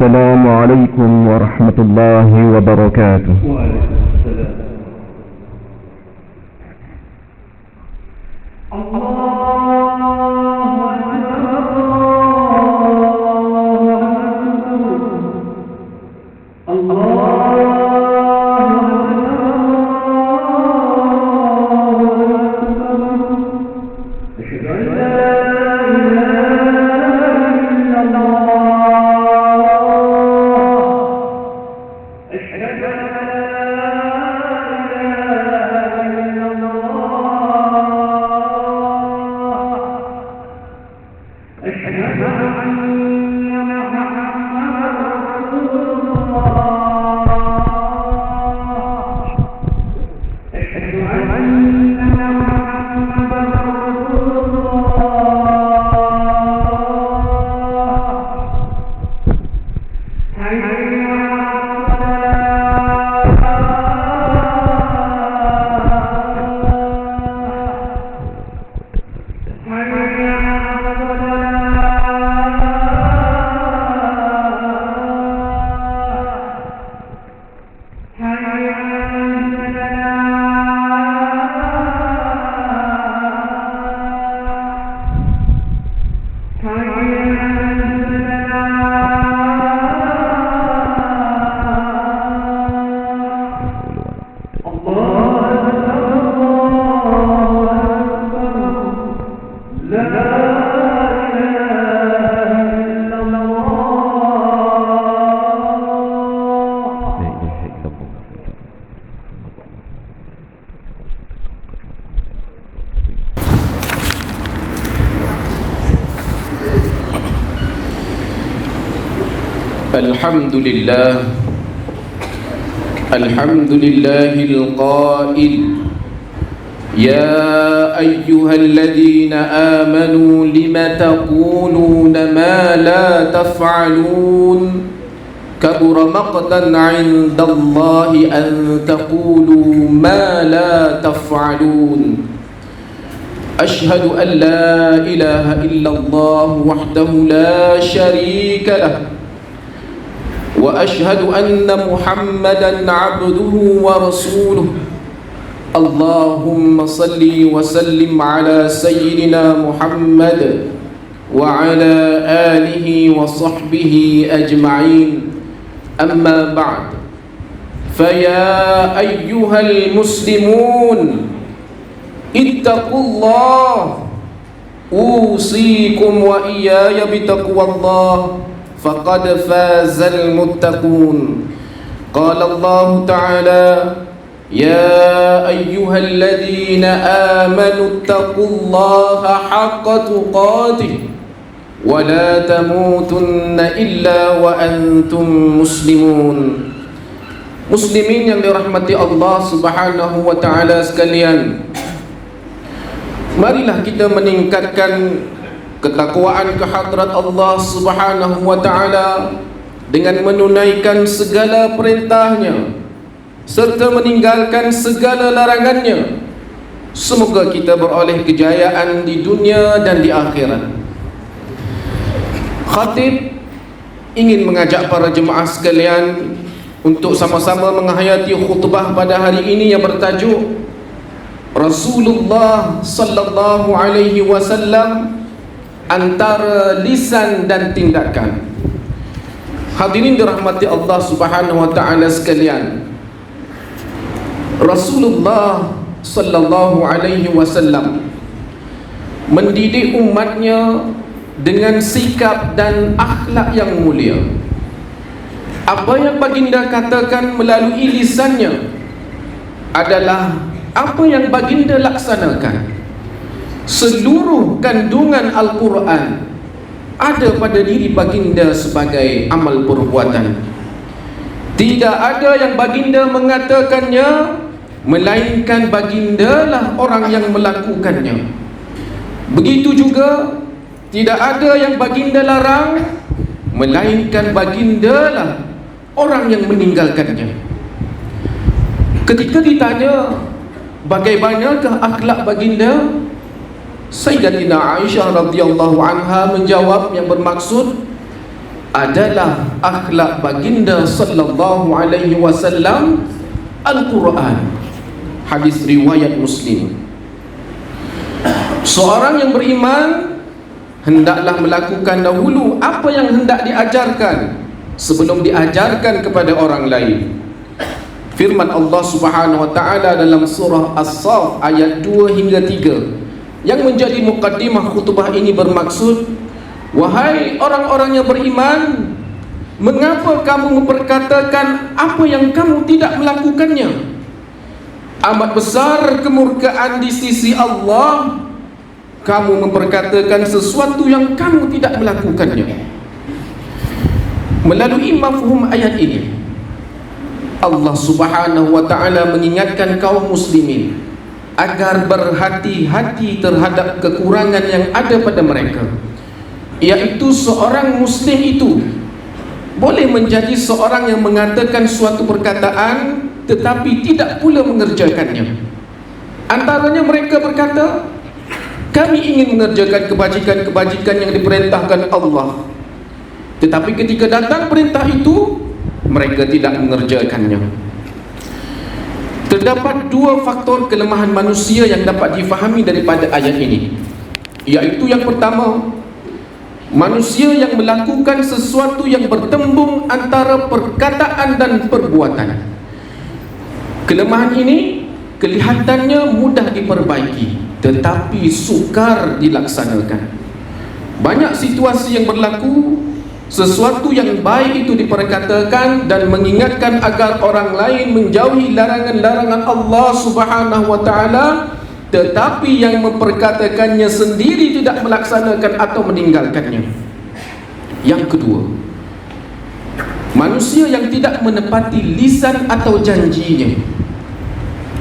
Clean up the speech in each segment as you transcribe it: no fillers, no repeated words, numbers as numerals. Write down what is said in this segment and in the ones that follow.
السلام عليكم ورحمة الله وبركاته. وعليكم السلام. الحمد لله القائل يا أيها الذين آمنوا لم تقولون ما لا تفعلون كبر مقتا عند الله أن تقولوا ما لا تفعلون أشهد أن لا إله إلا الله وحده لا شريك له وأشهد أن محمدًا عبده ورسوله اللهم صل وسلم على سيدنا محمد وعلى آله وصحبه أجمعين أما بعد فيا أيها المسلمون اتقوا الله أوصيكم وإياي بتقوى الله فقد فاز المتقون قال الله تعالى يا أيها الذين آمنوا اتقوا الله حق تقاته ولا تموتن إلا وأنتم مسلمون. Muslimin yang dirahmati Allah Subhanahu wa taala sekalian, marilah kita meningkatkan ketakwaan kehadrat Allah Subhanahu wa taala dengan menunaikan segala perintahnya serta meninggalkan segala larangannya. Semoga kita beroleh kejayaan di dunia dan di akhirat. Khatib ingin mengajak para jemaah sekalian untuk sama-sama menghayati khutbah pada hari ini yang bertajuk Rasulullah sallallahu alaihi wasallam antara lisan dan tindakan. Hadirin dirahmati Allah Subhanahu wa taala sekalian, Rasulullah sallallahu alaihi wasallam mendidik umatnya dengan sikap dan akhlak yang mulia. Apa yang baginda katakan melalui lisannya adalah apa yang baginda laksanakan. Seluruh kandungan Al-Quran ada pada diri baginda sebagai amal perbuatan. Tidak ada yang baginda mengatakannya, melainkan baginda lah orang yang melakukannya. Begitu juga tidak ada yang baginda larang, melainkan baginda lah orang yang meninggalkannya. Ketika ditanya bagaimanakah akhlak baginda, Sayyidatina Aisyah radhiyallahu anha menjawab yang bermaksud adalah akhlak baginda sallallahu alaihi wasallam, Al-Quran. Hadis riwayat Muslim. Seorang yang beriman hendaklah melakukan dahulu apa yang hendak diajarkan sebelum diajarkan kepada orang lain. Firman Allah Subhanahu wa taala dalam surah As-Saff ayat 2 hingga 3 yang menjadi mukaddimah khutbah ini bermaksud, wahai orang-orang yang beriman, mengapa kamu memperkatakan apa yang kamu tidak melakukannya? Amat besar kemurkaan di sisi Allah kamu memperkatakan sesuatu yang kamu tidak melakukannya. Melalui mafhum ayat ini, Allah Subhanahu wa ta'ala mengingatkan kaum muslimin agar berhati-hati terhadap kekurangan yang ada pada mereka, iaitu seorang muslim itu boleh menjadi seorang yang mengatakan suatu perkataan tetapi tidak pula mengerjakannya. Antaranya mereka berkata, kami ingin mengerjakan kebajikan-kebajikan yang diperintahkan Allah, tetapi ketika datang perintah itu, mereka tidak mengerjakannya. Terdapat dua faktor kelemahan manusia yang dapat difahami daripada ayat ini, iaitu yang pertama, manusia yang melakukan sesuatu yang bertembung antara perkataan dan perbuatan. Kelemahan ini kelihatannya mudah diperbaiki, tetapi sukar dilaksanakan. Banyak situasi yang berlaku, sesuatu yang baik itu diperkatakan dan mengingatkan agar orang lain menjauhi larangan-larangan Allah Subhanahu wa ta'ala, tetapi yang memperkatakannya sendiri tidak melaksanakan atau meninggalkannya. Yang kedua, manusia yang tidak menepati lisan atau janjinya.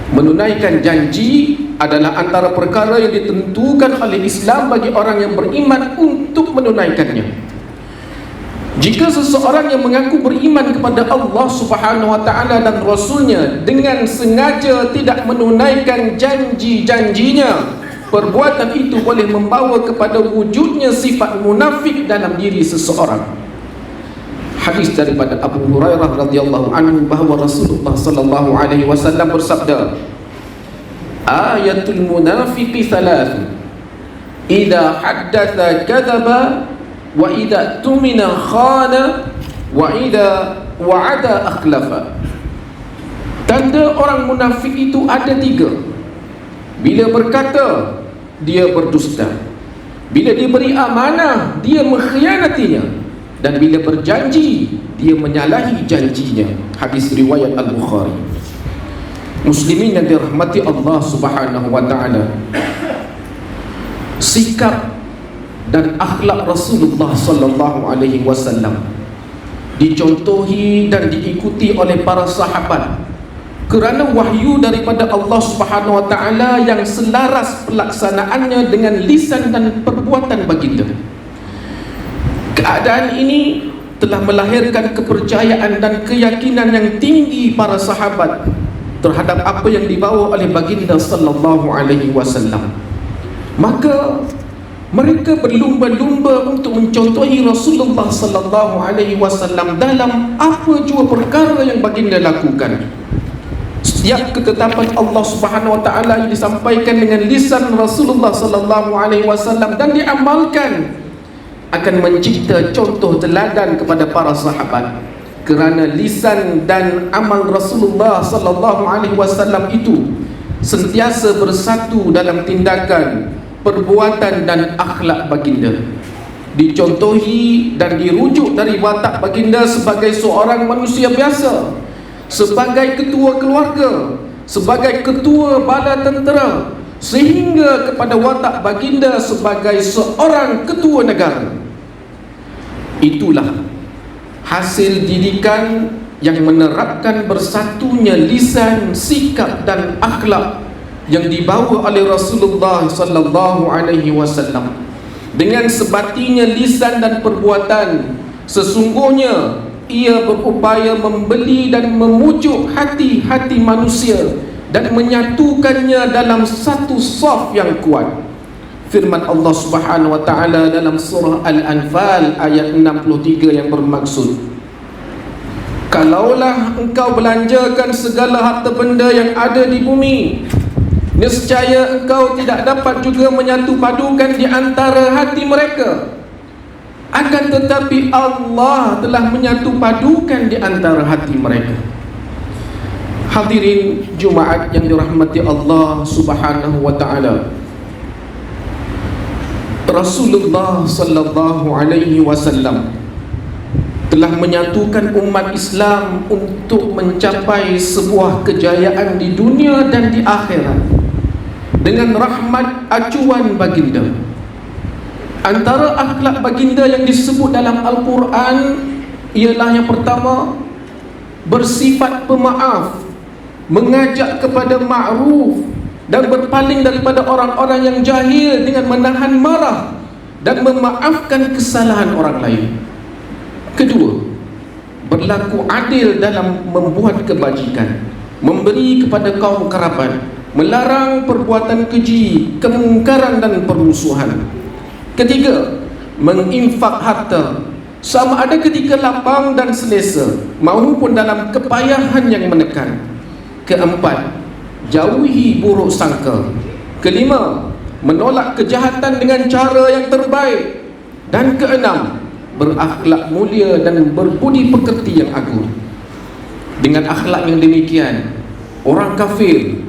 Menunaikan janji adalah antara perkara yang ditentukan oleh Islam bagi orang yang beriman untuk menunaikannya. Jika seseorang yang mengaku beriman kepada Allah Subhanahu wa ta'ala dan Rasulnya dengan sengaja tidak menunaikan janji-janjinya, perbuatan itu boleh membawa kepada wujudnya sifat munafik dalam diri seseorang. Hadis daripada Abu Hurairah radhiyallahu anhu bahawa Rasulullah sallallahu alaihi wasallam bersabda, ayatul munafiqi thalath, idza haddatha kadzaba, wa idza tumina khana, wa idza wa'ada akhlafa. Tanda orang munafik itu ada tiga. Bila berkata, dia berdusta. Bila diberi amanah, dia mengkhianatinya. Dan bila berjanji, dia menyalahi janjinya. Hadis riwayat Al-Bukhari. Muslimin yang dirahmati Allah Subhanahu wa ta'ala, sikap dan akhlak Rasulullah sallallahu alaihi wasallam dicontohi dan diikuti oleh para sahabat kerana wahyu daripada Allah Subhanahu wa ta'ala yang selaras pelaksanaannya dengan lisan dan perbuatan baginda. Keadaan ini telah melahirkan kepercayaan dan keyakinan yang tinggi para sahabat terhadap apa yang dibawa oleh baginda sallallahu alaihi wasallam. Maka mereka berlumba-lumba untuk mencontohi Rasulullah sallallahu alaihi wasallam dalam apa jua perkara yang baginda lakukan. Setiap ketetapan Allah Subhanahu wa taala yang disampaikan dengan lisan Rasulullah sallallahu alaihi wasallam dan diamalkan akan mencipta contoh teladan kepada para sahabat, kerana lisan dan amal Rasulullah sallallahu alaihi wasallam itu sentiasa bersatu dalam tindakan, perbuatan dan akhlak baginda. Dicontohi dan dirujuk dari watak baginda sebagai seorang manusia biasa, sebagai ketua keluarga, sebagai ketua bala tentera, sehingga kepada watak baginda sebagai seorang ketua negara. Itulah hasil didikan yang menerapkan bersatunya lisan, sikap dan akhlak yang dibawa oleh Rasulullah sallallahu alaihi wasallam. Dengan sebatinya lisan dan perbuatan, sesungguhnya ia berupaya membeli dan memujuk hati-hati manusia dan menyatukannya dalam satu saf yang kuat. firman Allah Subhanahu wa taala dalam surah Al-Anfal ayat 63 yang bermaksud, kalaulah engkau belanjakan segala harta benda yang ada di bumi, nescaya engkau tidak dapat juga menyatu padukan di antara hati mereka. Akan tetapi Allah telah menyatu padukan di antara hati mereka. Hadirin Jumaat yang dirahmati Allah Subhanahu wa taala, Rasulullah sallallahu alaihi wasallam telah menyatukan umat Islam untuk mencapai sebuah kejayaan di dunia dan di akhirat dengan rahmat acuan baginda. Antara akhlak baginda yang disebut dalam Al-Quran ialah yang pertama, bersifat pemaaf, mengajak kepada ma'ruf dan berpaling daripada orang-orang yang jahil dengan menahan marah dan memaafkan kesalahan orang lain. Kedua, berlaku adil dalam membuat kebajikan, memberi kepada kaum kerabat, melarang perbuatan keji, kemungkaran dan permusuhan. Ketiga, menginfak harta, sama ada ketika lapang dan selesa maupun dalam kepayahan yang menekan. Keempat, jauhi buruk sangka. Kelima, menolak kejahatan dengan cara yang terbaik. Dan keenam, berakhlak mulia dan berbudi pekerti yang agung. Dengan akhlak yang demikian, orang kafir,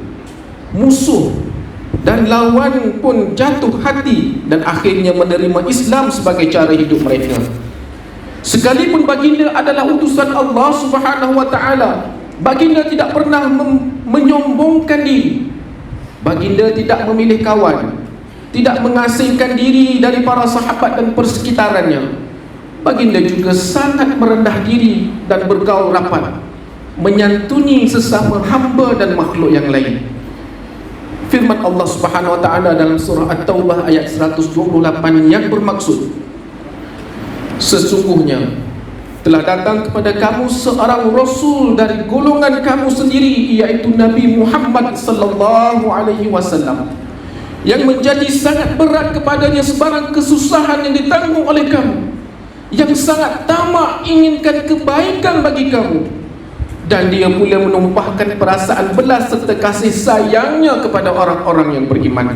musuh dan lawan pun jatuh hati dan akhirnya menerima Islam sebagai cara hidup mereka. Sekalipun baginda adalah utusan Allah Subhanahu wa taala, baginda tidak pernah menyombongkan diri. Baginda tidak memilih kawan, tidak mengasingkan diri dari para sahabat dan persekitarannya. Baginda juga sangat merendah diri dan bergaul rapat, menyantuni sesama hamba dan makhluk yang lain. Firman Allah Subhanahu wa taala dalam surah At-Taubah ayat 128 yang bermaksud, sesungguhnya telah datang kepada kamu seorang rasul dari golongan kamu sendiri, yaitu Nabi Muhammad sallallahu alaihi wasallam, yang menjadi sangat berat kepadanya sebarang kesusahan yang ditanggung oleh kamu, yang sangat tamak inginkan kebaikan bagi kamu, dan dia pula menumpahkan perasaan belas serta kasih sayangnya kepada orang-orang yang beriman.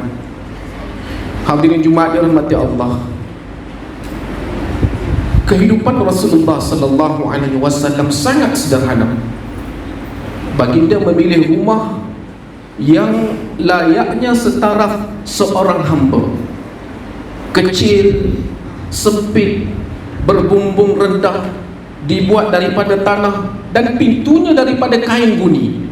Hadirin Jumaat dirahmati Allah, kehidupan Rasulullah sallallahu alaihi wasallam sangat sederhana. Baginda memilih rumah yang layaknya setaraf seorang hamba, kecil, sempit, berbumbung rendah, dibuat daripada tanah dan pintunya daripada kain guni.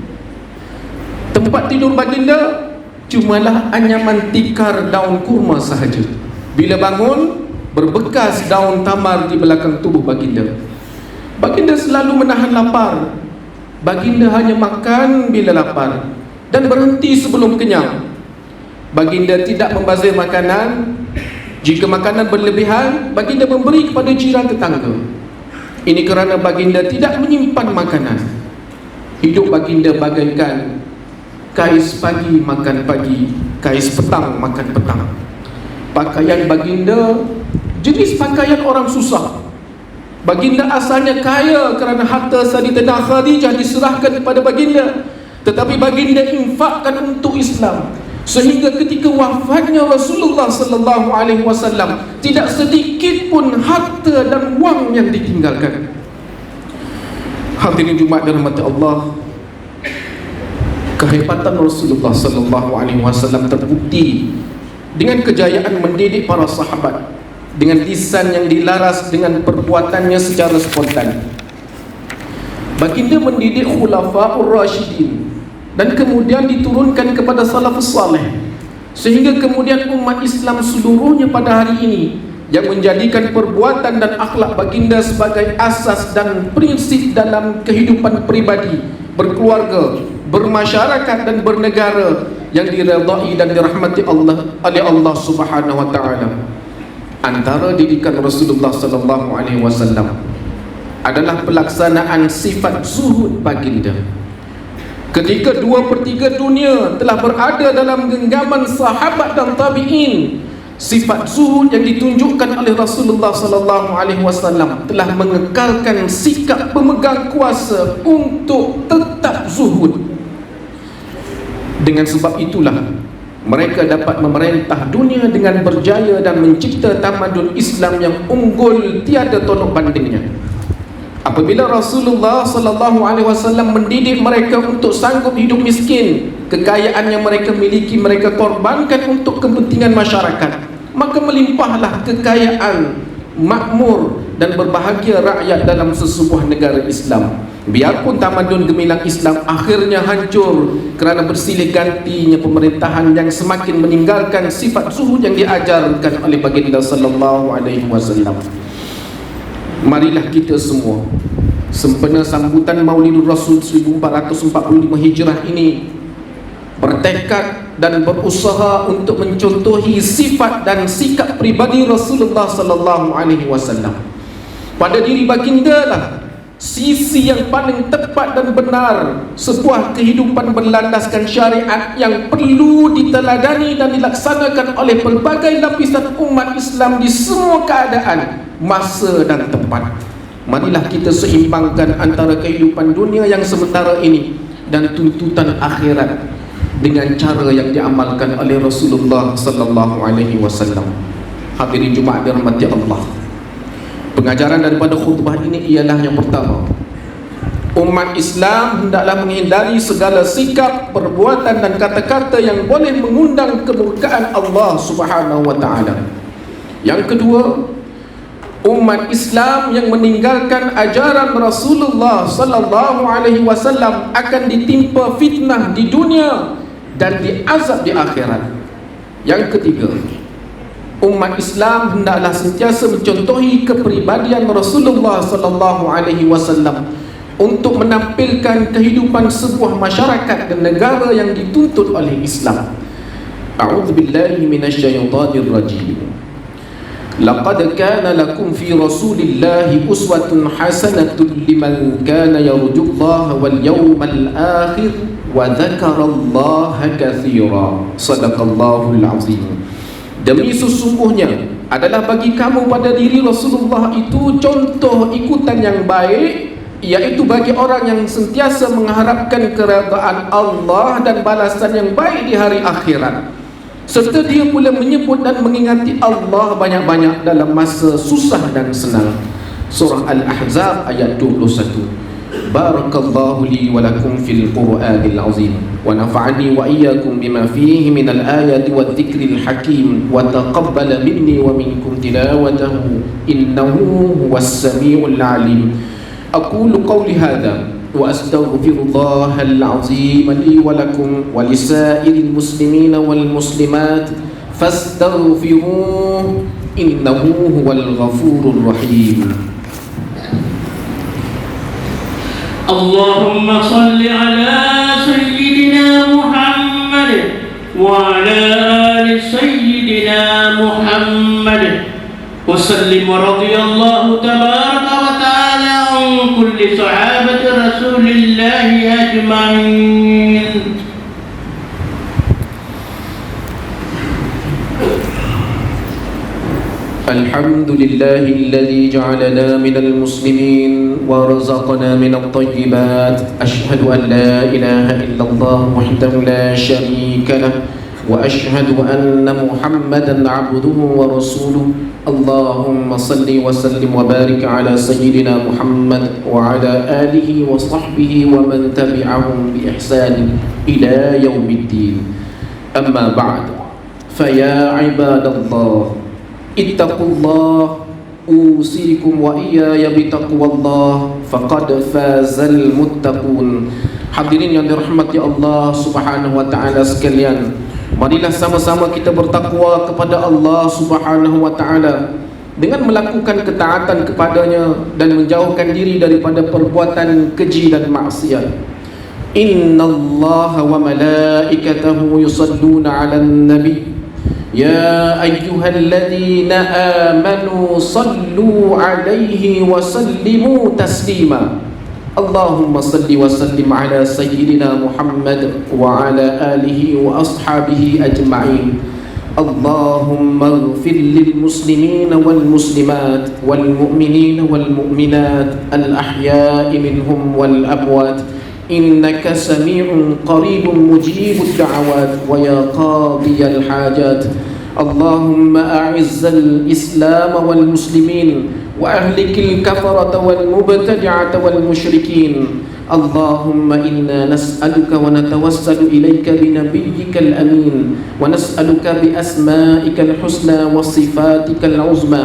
Tempat tidur baginda cumalah anyaman tikar daun kurma sahaja. Bila bangun, berbekas daun tamar di belakang tubuh baginda. Baginda selalu menahan lapar. Baginda hanya makan bila lapar dan berhenti sebelum kenyang. Baginda tidak membazir makanan. Jika makanan berlebihan, baginda memberi kepada jiran tetangga. Ini kerana baginda tidak menyimpan makanan. Hidup baginda bagaikan kais pagi makan pagi, kais petang makan petang. Pakaian baginda jenis pakaian orang susah. Baginda asalnya kaya kerana harta Sayyidatina Khadijah diserahkan kepada baginda, tetapi baginda infakkan untuk Islam, sehingga ketika wafatnya Rasulullah sallallahu alaihi wasallam tidak sedikit pun harta dan wang yang ditinggalkan. Hadirin Jumaat dirahmati Allah, kehebatan Rasulullah sallallahu alaihi wasallam terbukti dengan kejayaan mendidik para sahabat dengan lisan yang dilaras dengan perbuatannya secara spontan. Baginda mendidik khulafaur rasyidin dan kemudian diturunkan kepada salafus saleh, sehingga kemudian umat Islam seluruhnya pada hari ini yang menjadikan perbuatan dan akhlak baginda sebagai asas dan prinsip dalam kehidupan pribadi, berkeluarga, bermasyarakat dan bernegara yang diredai dan dirahmati Allah oleh Allah Subhanahu wa taala. Antara didikan Rasulullah sallallahu alaihi wasallam adalah pelaksanaan sifat zuhud baginda. Ketika 2/3 dunia telah berada dalam genggaman sahabat dan tabi'in, Sifat zuhud yang ditunjukkan oleh Rasulullah sallallahu alaihi wasallam telah mengekalkan sikap pemegang kuasa untuk tetap zuhud. Dengan sebab itulah mereka dapat memerintah dunia dengan berjaya dan mencipta tamadun Islam yang unggul tiada tolak bandingnya. Apabila Rasulullah sallallahu alaihi wasallam mendidik mereka untuk sanggup hidup miskin, kekayaan yang mereka miliki mereka korbankan untuk kepentingan masyarakat, maka melimpahlah kekayaan, makmur dan berbahagia rakyat dalam sesebuah negara Islam. Biarpun tamadun gemilang Islam akhirnya hancur kerana bersilih gantinya pemerintahan yang semakin meninggalkan sifat zuhud yang diajarkan oleh baginda sallallahu alaihi wasallam. Marilah kita semua sempena sambutan Maulidur Rasul 1445 Hijrah ini bertekad dan berusaha untuk mencontohi sifat dan sikap pribadi Rasulullah sallallahu alaihi wasallam. Pada diri baginda lah sisi yang paling tepat dan benar sebuah kehidupan berlandaskan syariat yang perlu diteladani dan dilaksanakan oleh pelbagai lapisan umat Islam di semua keadaan, masa dan tempat. Marilah kita seimbangkan antara kehidupan dunia yang sementara ini dan tuntutan akhirat dengan cara yang diamalkan oleh Rasulullah sallallahu alaihi wasallam. Hadirin Jumaat dirahmati Allah. Pengajaran daripada khutbah ini ialah yang pertama, umat Islam hendaklah menghindari segala sikap, perbuatan dan kata-kata yang boleh mengundang kemurkaan Allah Subhanahu wa taala. Yang kedua, umat Islam yang meninggalkan ajaran Rasulullah sallallahu alaihi wasallam akan ditimpa fitnah di dunia dan diazab di akhirat. Yang ketiga, umat Islam hendaklah sentiasa mencontohi kepribadian Rasulullah sallallahu alaihi wasallam untuk menampilkan kehidupan sebuah masyarakat dan negara yang dituntut oleh Islam. A'udzubillahi minasyaitonir rajim. Laqad kana lakum fi Rasulillahi uswatun hasanatun liman kana yarjullaha wal yawmal akhir wa dzakarallaha katsira. Shadaqallahul azim. Demi sesungguhnya adalah bagi kamu pada diri Rasulullah itu contoh ikutan yang baik, iaitu bagi orang yang sentiasa mengharapkan keredaan Allah dan balasan yang baik di hari akhirat, serta dia pula menyebut dan mengingati Allah banyak-banyak dalam masa susah dan senang. Surah Al-Ahzab ayat 21. Barakallahu li wa lakum fil Qur'anil azim wa nafa'ani wa iyyakum bima fihi minal ayati wad dzikril hakim wa taqabbala minni wa minkum tilawatahu innahu huwas samiul alim. Aqulu qawli hadha wa astaghfirullahal azim li wa lakum wa lisairil muslimina wal muslimat fastaghfiruhu innahu huwal ghafurur rahim. اللهم صل على سيدنا محمد وعلى آل سيدنا محمد وسلم ورضي الله تبارك وتعالى عن كل صحابة رسول الله أجمعين. الحمد لله الذي جعلنا من المسلمين ورزقنا من الطيبات. أشهد أن لا إله إلا الله وحده لا شريك له وأشهد أن محمدا عبده ورسوله. اللهم صل وسلم وبارك على سيدنا محمد وعلى آله وصحبه ومن تبعهم بإحسان إلى يوم الدين. أما بعد، فيا عباد الله ittaqullah usikum wa iyaya bitaqwallah faqad fazal muttaqun. Hadirin yang dirahmati Allah Subhanahu wa taala sekalian, marilah sama-sama kita bertakwa kepada Allah Subhanahu wa taala dengan melakukan ketaatan kepadanya dan menjauhkan diri daripada perbuatan keji dan maksiat. Innallaha wa malaikatahu yusalluna 'alan nabi يا أيها الذين آمنوا صلوا عليه وسلموا تسليما. اللهم صل وسلم على سيدنا محمد وعلى آله وأصحابه أجمعين. اللهم اغفر للمسلمين والمسلمات والمؤمنين والمؤمنات الأحياء منهم والأموات إنك سميع قريب مجيب الدعوات ويا قاضي الحاجات. اللهم أعز الإسلام والمسلمين وأهلك الكفرة والمبتدعة والمشركين. اللهم إنا نسألك ونتوسل إليك بنبيك الأمين ونسألك بأسمائك الحسنى وصفاتك العظمى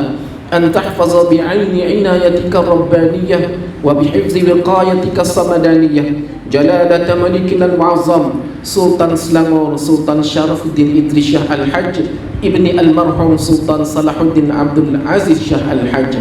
أن تحفظ بعين عنايتك الربانية وبحفظ وقايتك الصمدانية جلالة ملكنا المعظم سلطان سلانغور سلطان شرف الدين إدريس شاه الحج ابن المرحوم سلطان صلاح الدين عبد العزيز شاه الحج.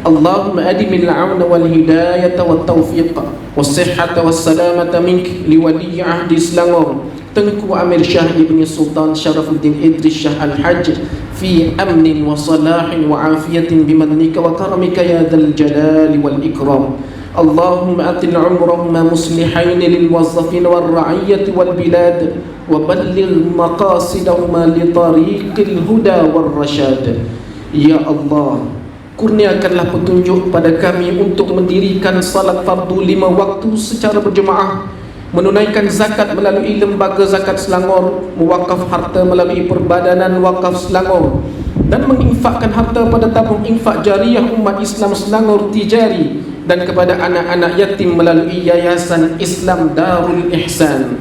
اللهم أدم العون والهداية والتوفيق والصحة والسلامة منك لولي عهد سلانغور Tengku Amir Shah Ibn Sultan Sharafuddin Idris Shah Al-Hajj fi amnin wa salahin wa afiyatin bimannika wa karamika ya dhal jalali wal ikram. Allahumma atil umrahuma muslihain lil wazzafin wal ra'iyyati wal bilad wa balligh maqasidahuma li tariqil huda wal rashad. Ya Allah, kurniakanlah petunjuk pada kami untuk mendirikan salat fardu 5 waktu secara berjemaah, menunaikan zakat melalui lembaga zakat Selangor, mewakaf harta melalui perbadanan wakaf Selangor, dan menginfakkan harta pada tabung infak jariah umat Islam Selangor Tijari dan kepada anak-anak yatim melalui Yayasan Islam Darul Ihsan.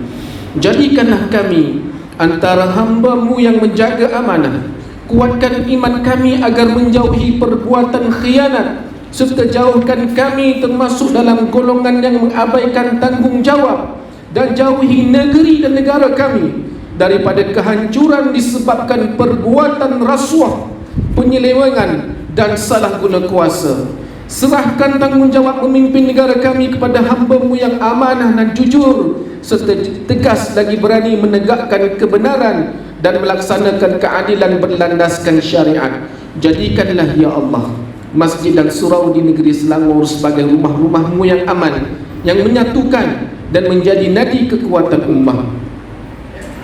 Jadikanlah kami antara hamba-Mu yang menjaga amanah. Kuatkan iman kami agar menjauhi perbuatan khianat, serta jauhkan kami termasuk dalam golongan yang mengabaikan tanggungjawab, dan jauhi negeri dan negara kami daripada kehancuran disebabkan perbuatan rasuah, penyelewengan dan salah guna kuasa. Serahkan tanggungjawab memimpin negara kami kepada hamba-Mu yang amanah dan jujur, serta tegas lagi berani menegakkan kebenaran dan melaksanakan keadilan berlandaskan syariat. Jadikanlah ya Allah masjid dan surau di negeri Selangor sebagai rumah-rumah-Mu yang aman, yang menyatukan dan menjadi nadi kekuatan ummah.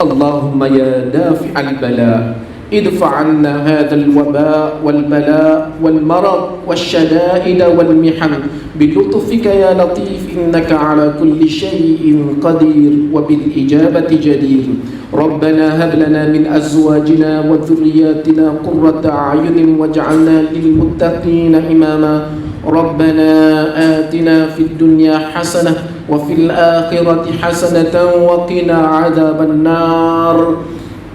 Allahumma ya dafi'al bala idfa' anna hadzal waba' wal bala' wal marad wasyada'id wal mihan bi lutfika ya latif innaka ala kulli syai'in qadir wa bil ijabati jadir. Rabbana hab lana min azwajina wa dhurriyyatina qurrata a'yunin waj'alna lil muttaqina imama. Rabbana atina fid dunya hasanah wa fil akhirati hasanatan wa qina adzaban nar.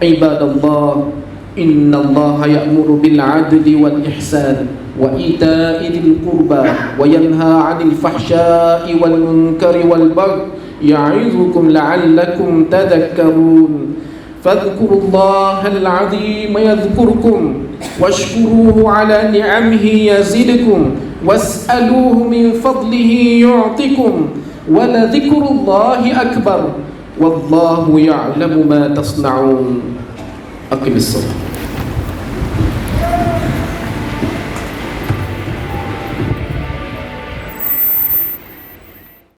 Ibadallah, innallaha ya'muru bil 'adli wal ihsan wa ita'i dzil qurba wa yanha 'anil fahsya'i wal munkari wal baghi ya'izukum la'allakum tadhakkarun. Fadhkurullahal 'azima yadhkurkum washkuruhu 'ala ni'amihi yazidkum was'aluhu min fadlihi yu'tikum wa la dhikrullahi akbar wallahu ya'lamu ma tasna'un. Aqimis salat.